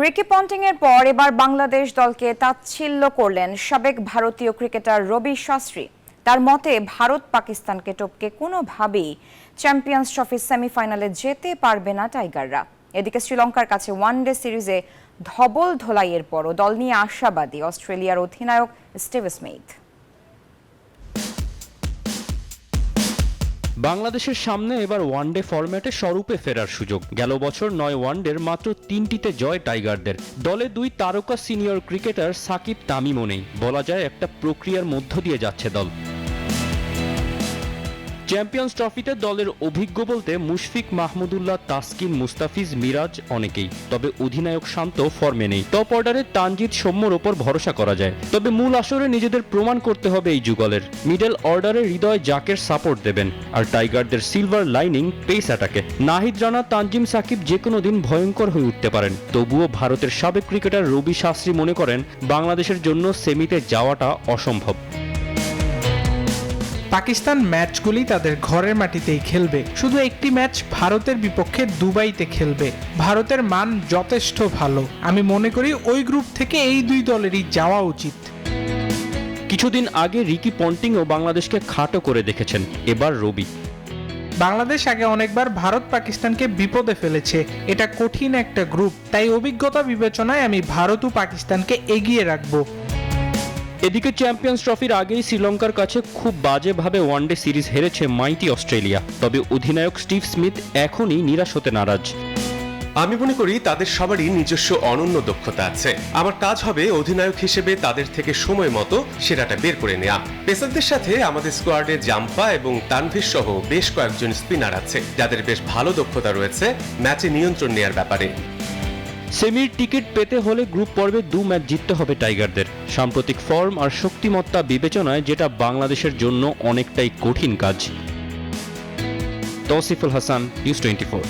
Ricky Ponting এর পর এবার বাংলাদেশ দলকে তাচ্ছিল্য করলেন সাবেক ভারতীয় ক্রিকেটার রবি শাস্ত্রী। তার মতে ভারত পাকিস্তানকে টপকে কোনোভাবেই চ্যাম্পিয়ন্স ট্রফির সেমিফাইনালে যেতে পারবে না টাইগাররা। এদিকে শ্রীলঙ্কার কাছে ওয়ানডে সিরিজে ধবল ধোলাইয়ের পরও দল নিয়ে আশাবাদী অস্ট্রেলিয়ার অধিনায়ক স্টিভ স্মিথ। বাংলাদেশের সামনে এবার ওয়ানডে ফরম্যাটে স্বরূপে ফেরার সুযোগ। গেল বছর ৯ ওয়ানডের মাত্র ৩টিতে জয় টাইগারদের। দলে ২ তারকা সিনিয়র ক্রিকেটার সাকিব তামিমও নেই। বলা যায় একটা প্রক্রিয়ার মধ্য দিয়ে যাচ্ছে দল। চ্যাম্পিয়ন্স ট্রফিতে দলের অভিজ্ঞ বলতে মুশফিক মাহমুদুল্লাহ, তাসকিন, মুস্তাফিজ, মিরাজ অনেকেই। তবে অধিনায়ক শান্ত ফর্মে নেই। টপ অর্ডারে তানজিদ, সৌম্যর ওপর ভরসা করা যায়, তবে মূল আসরে নিজেদের প্রমাণ করতে হবে এই যুগলের। মিডল অর্ডারে হৃদয় জাকের সাপোর্ট দেবেন, আর টাইগারদের সিলভার লাইনিং পেস অ্যাটাকে। নাহিদ রানা, তানজিম সাকিব যে কোনো দিন ভয়ঙ্কর হয়ে উঠতে পারেন। তবুও ভারতের সাবেক ক্রিকেটার রবি শাস্ত্রী মনে করেন বাংলাদেশের জন্য সেমিতে যাওয়াটা অসম্ভব। পাকিস্তান ম্যাচগুলি তাদের ঘরের মাটিতেই খেলবে। শুধু একটি ম্যাচ ভারতের বিপক্ষে দুবাইতে খেলবে। ভারতের মান যথেষ্ট ভালো। আমি মনে করি ওই গ্রুপ থেকে এই দুই দলেরই যাওয়া উচিত। কিছুদিন আগে রিকি পন্টিংও বাংলাদেশকে খাটো করে দেখেছেন, এবার রবি। বাংলাদেশ আগে অনেকবার ভারত পাকিস্তানকে বিপদে ফেলেছে। এটা কঠিন একটা গ্রুপ, তাই অভিজ্ঞতা বিবেচনায় আমি ভারত ও পাকিস্তানকে এগিয়ে রাখবো। এদিকে চ্যাম্পিয়ন্স ট্রফির আগেই শ্রীলঙ্কার কাছে খুব বাজেভাবে ওয়ানডে সিরিজ হেরেছে মাইটি অস্ট্রেলিয়া। তবে অধিনায়ক স্টিভ স্মিথ এখনই নিরাশ হতে নারাজ। আমি মনে করি তাদের সবারই নিজস্ব অনন্য দক্ষতা আছে। আমার কাজ হবে অধিনায়ক হিসেবে তাদের থেকে সময় মতো সেরাটা বের করে নেওয়া। পেসারদের সাথে আমাদের স্কোয়াডে জাম্পা এবং তানভীর সহ বেশ কয়েকজন স্পিনার আছে, যাদের বেশ ভালো দক্ষতা রয়েছে ম্যাচে নিয়ন্ত্রণ নেওয়ার ব্যাপারে। সেমির টিকিট পেতে হলে গ্রুপ পর্বে 2 ম্যাচ জিততে হবে টাইগারদের। সাম্প্রতিক ফর্ম আর শক্তিমত্তা বিবেচনায় যেটা বাংলাদেশের জন্য অনেকটাই কঠিন কাজ। তৌসিফুল হাসান, নিউজ 24।